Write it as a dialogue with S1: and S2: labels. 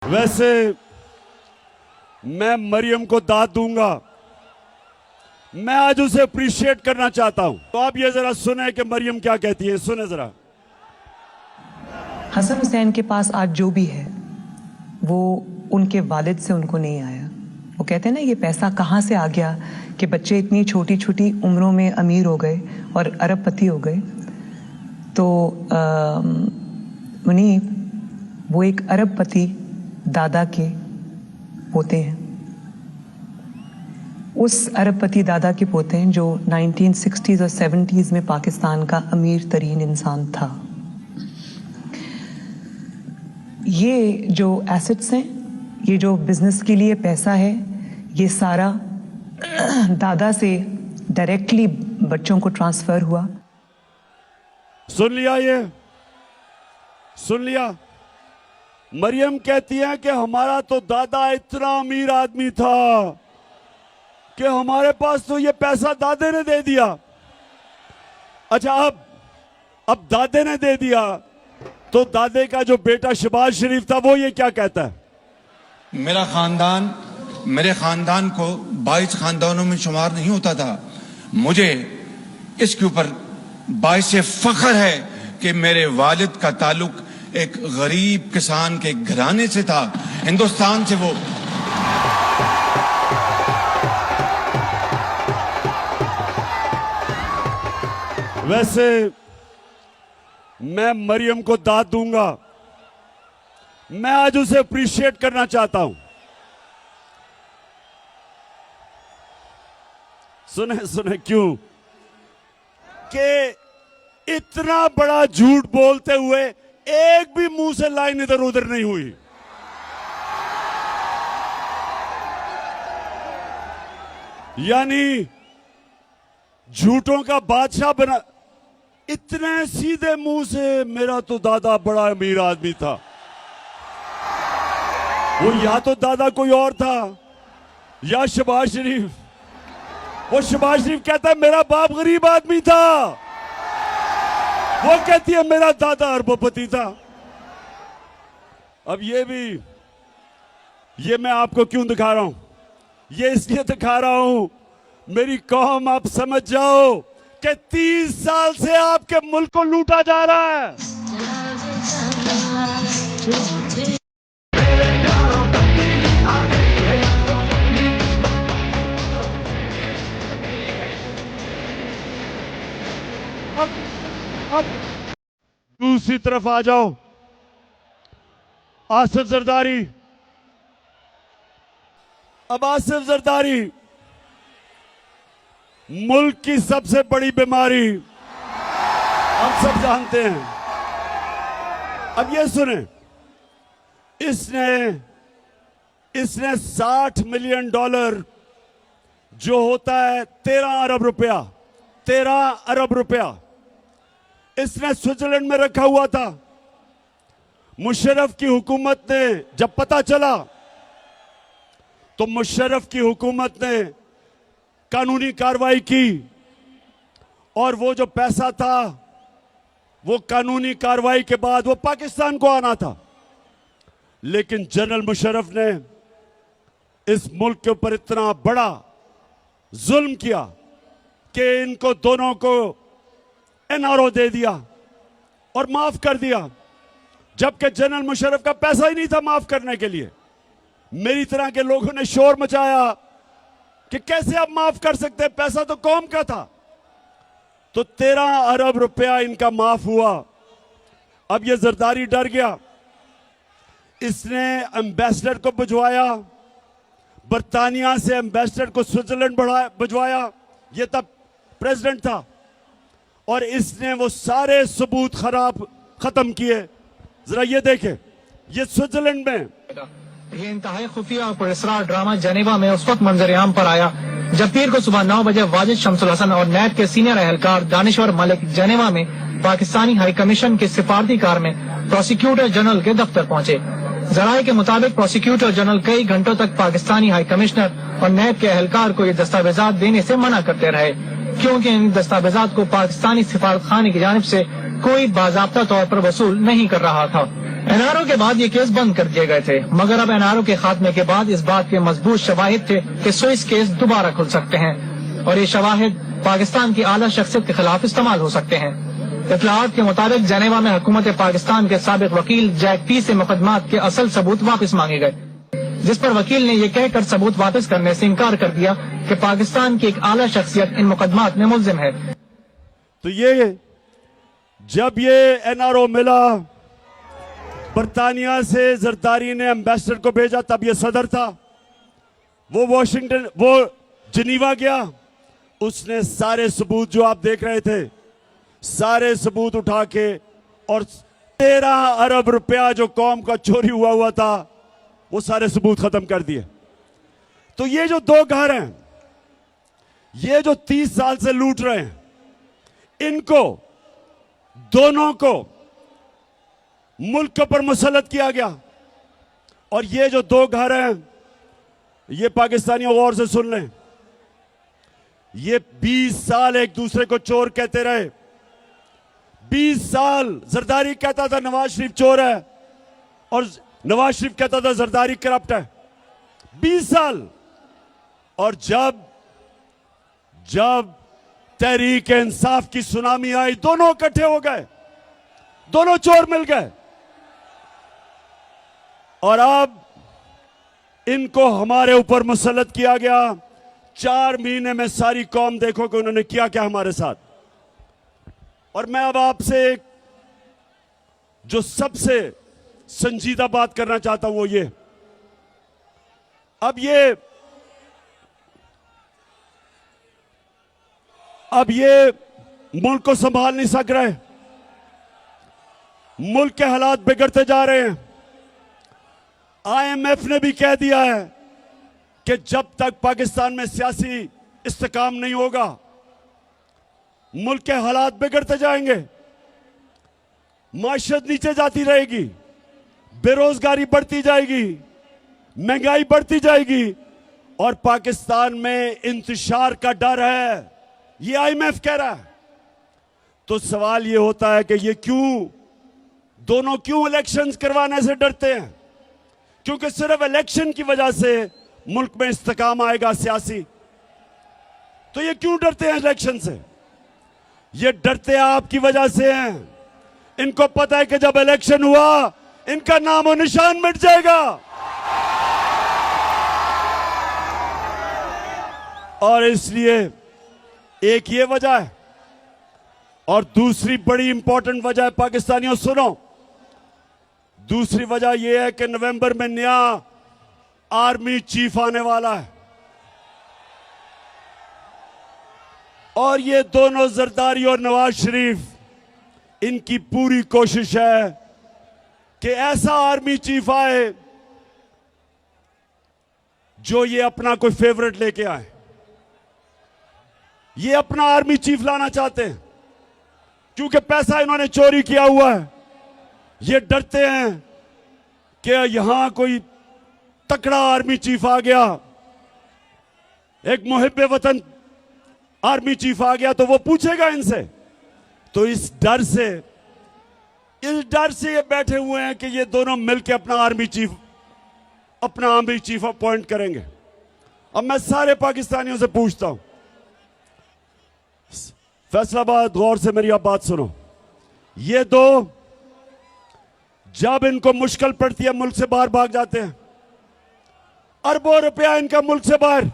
S1: वैसे मैं मरियम को दाद दूंगा, मैं आज उसे अप्रिशिएट करना चाहता हूं। तो आप ये जरा सुने कि मरियम क्या कहती है, सुने जरा।
S2: हसन हुसैन के पास आज जो भी है वो उनके वालिद से उनको नहीं आया। वो कहते हैं ना, ये पैसा कहाँ से आ गया कि बच्चे इतनी छोटी छोटी उम्रों में अमीर हो गए और अरबपति हो गए। तो मुनीब वो एक अरबपति दादा के पोते हैं, उस अरबपति दादा के पोते हैं जो 1960s और 70s में पाकिस्तान का अमीर तरीन इंसान था। ये जो एसेट्स हैं, ये जो बिजनेस के लिए पैसा है, ये सारा दादा से डायरेक्टली बच्चों को ट्रांसफर हुआ।
S1: सुन लिया, ये सुन लिया। मरियम कहती है कि हमारा तो दादा इतना अमीर आदमी था कि हमारे पास तो ये पैसा दादे ने दे दिया। अच्छा, अब दादे ने दे दिया तो दादे का जो बेटा शहबाज शरीफ था वो ये क्या कहता है?
S3: मेरे खानदान को 22 खानदानों में शुमार नहीं होता था। मुझे इसके ऊपर बाइस फख्र है कि मेरे वालिद का ताल्लुक एक गरीब किसान के घराने से था, हिंदुस्तान से। वो
S1: वैसे मैं मरियम को दाद दूंगा, मैं आज उसे अप्रिशिएट करना चाहता हूं। सुने सुने क्यों कि इतना बड़ा झूठ बोलते हुए एक भी मुंह से लाइन इधर उधर नहीं हुई। यानी झूठों का बादशाह बना, इतने सीधे मुंह से मेरा तो दादा बड़ा अमीर आदमी था। वो या तो दादा कोई और था या शहबाज शरीफ। वो शहबाज शरीफ कहता है मेरा बाप गरीब आदमी था, वो कहती है मेरा दादा अरबपति था। अब ये मैं आपको क्यों दिखा रहा हूं? ये इसलिए दिखा रहा हूं मेरी कौम आप समझ जाओ कि 30 साल से आपके मुल्क को लूटा जा रहा है। अब दूसरी तरफ आ जाओ, आसिफ जरदारी। अब आसिफ जरदारी मुल्क की सबसे बड़ी बीमारी हम सब जानते हैं। अब ये सुने, इसने $60 मिलियन जो होता है 13 अरब रुपया इसने स्विट्जरलैंड में रखा हुआ था। मुशर्रफ की हुकूमत ने जब पता चला तो मुशर्रफ की हुकूमत ने कानूनी कार्रवाई की और वो जो पैसा था वो कानूनी कार्रवाई के बाद वो पाकिस्तान को आना था। लेकिन जनरल मुशर्रफ ने इस मुल्क के ऊपर इतना बड़ा जुल्म किया कि इनको दोनों को एनआरओ दे दिया और माफ कर दिया, जबकि जनरल मुशर्रफ का पैसा ही नहीं था माफ करने के लिए। मेरी तरह के लोगों ने शोर मचाया कि कैसे आप माफ कर सकते हैं, पैसा तो कौम का था। तो 13 अरब रुपया इनका माफ हुआ। अब ये जरदारी डर गया, इसने एम्बेसडर को भिजवाया, बर्तानिया से एम्बेसडर को स्विट्जरलैंड भिजवाया, ये तब प्रेसिडेंट था, और इसने वो सारे सबूत खत्म किए। जरा ये देखें, ये स्विट्जरलैंड में
S4: ये इंतहाई खुफिया और पुरस्कार ड्रामा जनेवा में उस वक्त मंजर-ए-आम पर आया जब पीर को सुबह 9 बजे वाजिद शमसुल हसन और नैब के सीनियर एहलकार दानिश्वर मलिक जनेवा में पाकिस्तानी हाई कमीशन की सिफारती कार में प्रोसिक्यूटर जनरल के दफ्तर पहुंचे। जराये के मुताबिक प्रोसिक्यूटर जनरल कई घंटों तक पाकिस्तानी हाई कमिश्नर और नैब के एहलकार को ये दस्तावेजात देने से मना करते रहे, क्योंकि इन दस्तावेजात को पाकिस्तानी सिफारतखाने की जानिब से कोई बाज़ाब्ता तौर पर वसूल नहीं कर रहा था। एनआरओ के बाद ये केस बंद कर दिए गए थे, मगर अब एनआरओ के खात्मे के बाद इस बात के मजबूत शवाहिद थे कि स्विस केस दोबारा खुल सकते हैं और ये शवाहिद पाकिस्तान की आला शख्सियत के खिलाफ इस्तेमाल हो सकते हैं। इत्तलाआत के मुताबिक जेनेवा में हुकूमत पाकिस्तान के साबिक वकील जैक पी से मुकदमात के असल सबूत वापस मांगे गए, जिस पर वकील ने यह कहकर सबूत वापस करने से इनकार कर दिया कि पाकिस्तान की एक आला शख्सियत इन मुकदमात में मुल्जिम है।
S1: तो ये जब ये एनआरओ मिला, बरतानिया से जरदारी ने एम्बेसडर को भेजा, तब ये सदर था, वो जिनीवा गया, उसने सारे सबूत जो आप देख रहे थे, सारे सबूत उठा के और 13 अरब रुपया जो कौम का चोरी हुआ था, वो सारे सबूत खत्म कर दिए। तो ये जो दो घर हैं, ये जो 30 साल से लूट रहे हैं, इनको दोनों को मुल्क पर मुसल्लत किया गया। और ये जो दो घर हैं, ये पाकिस्तानियों गौर से सुन लें, ये 20 साल एक दूसरे को चोर कहते रहे। 20 साल जरदारी कहता था नवाज शरीफ चोर है और नवाज शरीफ कहता था जरदारी करप्ट है। 20 साल। और जब तहरीक इंसाफ की सुनामी आई, दोनों इकट्ठे हो गए, दोनों चोर मिल गए और अब इनको हमारे ऊपर मुसल्लत किया गया। 4 महीने में सारी कौम देखो कि उन्होंने किया क्या हमारे साथ। और मैं अब आपसे जो सबसे संजीदा बात करना चाहता हूं वो ये, अब ये मुल्क को संभाल नहीं सक रहे, मुल्क के हालात बिगड़ते जा रहे हैं। IMF ने भी कह दिया है कि जब तक पाकिस्तान में सियासी इस्तेकाम नहीं होगा, मुल्क के हालात बिगड़ते जाएंगे, माशरत नीचे जाती रहेगी, बेरोजगारी बढ़ती जाएगी, महंगाई बढ़ती जाएगी और पाकिस्तान में इंतशार का डर है, ये IMF कह रहा है। तो सवाल ये होता है कि ये दोनों क्यों इलेक्शंस करवाने से डरते हैं? क्योंकि सिर्फ इलेक्शन की वजह से मुल्क में इस्तेकाम आएगा सियासी। तो ये क्यों डरते हैं इलेक्शन से? ये डरते आपकी वजह से हैं। इनको पता है कि जब इलेक्शन हुआ, इनका नाम और निशान मिट जाएगा। और इसलिए एक ये वजह है, और दूसरी बड़ी इंपॉर्टेंट वजह है, पाकिस्तानियों सुनो, दूसरी वजह यह है कि नवंबर में नया आर्मी चीफ आने वाला है और ये दोनों जरदारी और नवाज शरीफ, इनकी पूरी कोशिश है कि ऐसा आर्मी चीफ आए जो ये अपना कोई फेवरेट लेके आए। ये अपना आर्मी चीफ लाना चाहते हैं क्योंकि पैसा इन्होंने चोरी किया हुआ है। ये डरते हैं कि यहां कोई तकड़ा आर्मी चीफ आ गया, एक मुहिब्बे वतन आर्मी चीफ आ गया तो वो पूछेगा इनसे। तो इस डर से ये बैठे हुए हैं कि ये दोनों मिलकर अपना आर्मी चीफ अपॉइंट करेंगे। अब मैं सारे पाकिस्तानियों से पूछता हूं, फैसलाबाद, गौर से मेरी आप बात सुनो, ये दो जब इनको मुश्किल पड़ती है मुल्क से बाहर भाग जाते हैं, अरबों रुपया इनका मुल्क से बाहर